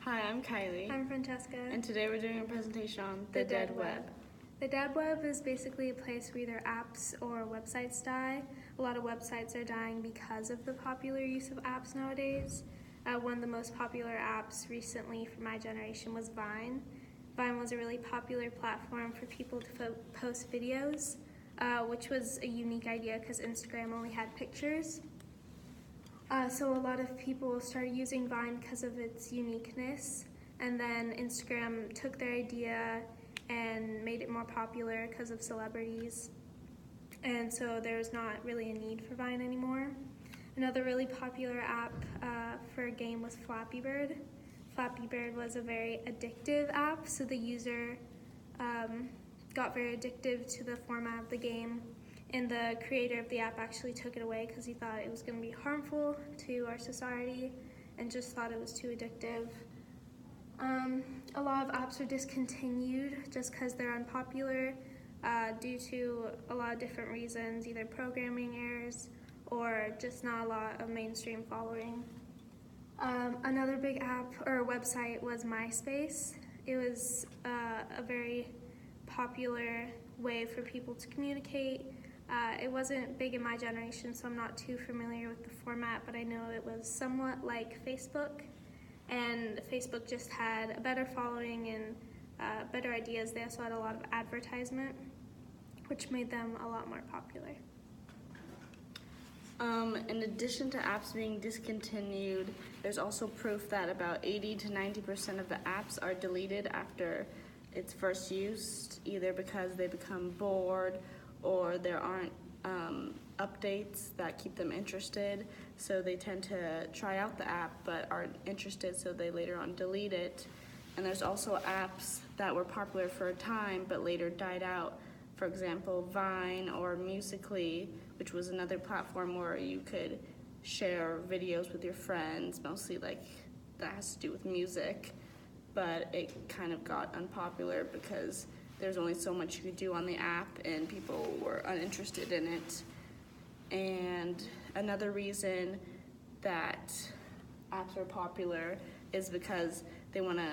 Hi, I'm Kylie. I'm Francesca. And today we're doing a presentation on The Dead Web. The Dead Web is basically a place where either apps or websites die. A lot of websites are dying because of the popular use of apps nowadays. One of the most popular apps recently for my generation was Vine. Vine was a really popular platform for people to post videos, which was a unique idea because Instagram only had pictures. So a lot of people started using Vine because of its uniqueness, and then Instagram took their idea and made it more popular because of celebrities, and so there's not really a need for Vine anymore. Another really popular app for a game was Flappy Bird. Flappy Bird was a very addictive app, so the user got very addictive to the format of the game. And the creator of the app actually took it away because he thought it was going to be harmful to our society and just thought it was too addictive. A lot of apps are discontinued just because they're unpopular due to a lot of different reasons, either programming errors or just not a lot of mainstream following. Another big app or website was MySpace. It was a very popular way for people to communicate. It wasn't big in my generation, so I'm not too familiar with the format, but I know it was somewhat like Facebook, and Facebook just had a better following and better ideas. They also had a lot of advertisement, which made them a lot more popular. In addition to apps being discontinued, there's also proof that about 80 to 90% of the apps are deleted after it's first used, either because they become bored or there aren't updates that keep them interested, so they tend to try out the app but aren't interested, so they later on delete it. And there's also apps that were popular for a time but later died out. For example, Vine or Musical.ly, which was another platform where you could share videos with your friends, mostly like that has to do with music, but it kind of got unpopular because there's only so much you could do on the app and people were uninterested in it. And another reason that apps are popular is because they want to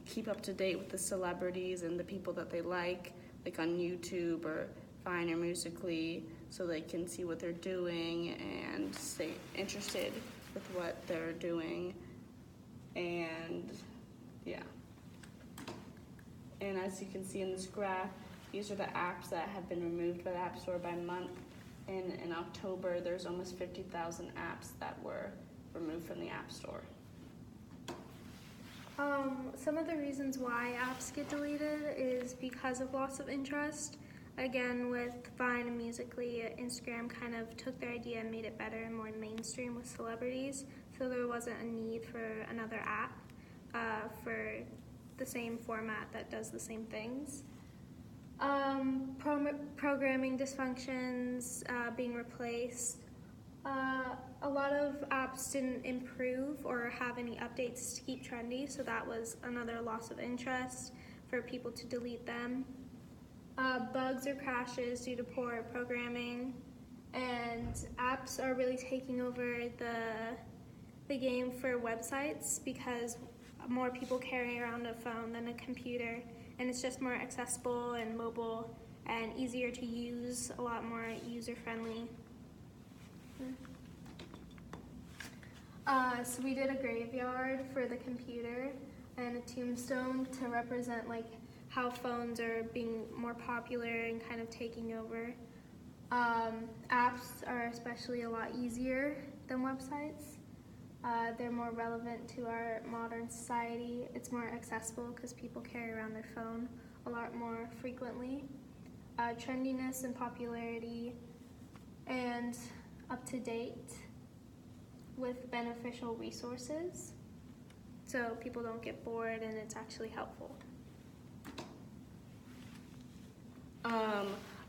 keep up to date with the celebrities and the people that they like on YouTube or Vine or Musical.ly, so they can see what they're doing and stay interested with what they're doing. And yeah. And as you can see in this graph, these are the apps that have been removed by the App Store by month. And in October, there's almost 50,000 apps that were removed from the App Store. Some of the reasons why apps get deleted is because of loss of interest. Again, with Vine and Musical.ly, Instagram kind of took their idea and made it better and more mainstream with celebrities, so there wasn't a need for another app for the same format that does the same things. Programming dysfunctions being replaced. A lot of apps didn't improve or have any updates to keep trendy, so that was another loss of interest for people to delete them. Bugs or crashes due to poor programming, and apps are really taking over the game for websites because more people carry around a phone than a computer, and it's just more accessible and mobile and easier to use, a lot more user-friendly. So we did a graveyard for the computer and a tombstone to represent like how phones are being more popular and kind of taking over. Apps are especially a lot easier than websites. They're more relevant to our modern society. It's more accessible because people carry around their phone a lot more frequently. Trendiness and popularity, and up to date with beneficial resources, so people don't get bored and it's actually helpful.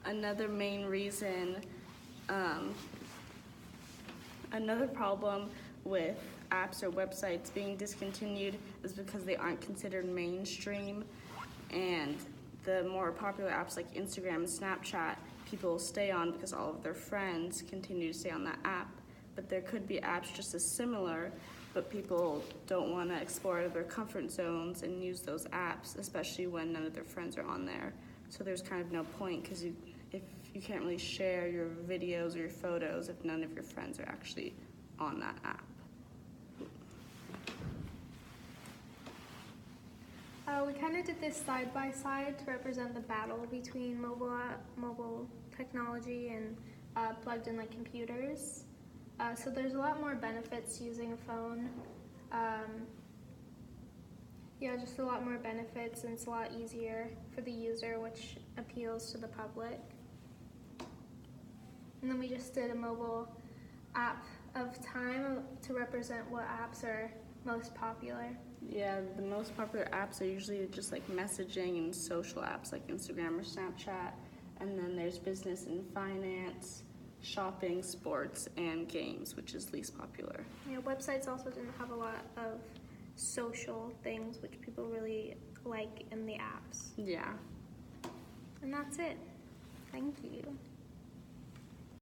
Another main reason, another problem with apps or websites being discontinued is because they aren't considered mainstream, and the more popular apps like Instagram and Snapchat, people stay on because all of their friends continue to stay on that app. But there could be apps just as similar, but people don't want to explore out of their comfort zones and use those apps, especially when none of their friends are on there. So there's kind of no point, because if you can't really share your videos or your photos if none of your friends are actually on that app. We kind of did this side by side to represent the battle between mobile technology and plugged-in like computers. So there's a lot more benefits using a phone. Yeah, just a lot more benefits, and it's a lot easier for the user, which appeals to the public. And then we just did a mobile app of time to represent what apps are most popular. Yeah, the most popular apps are usually just like messaging and social apps like Instagram or Snapchat. And then there's business and finance, shopping, sports, and games, which is least popular. You know, websites also didn't have a lot of social things, which people really like in the apps. Yeah. And that's it. Thank you.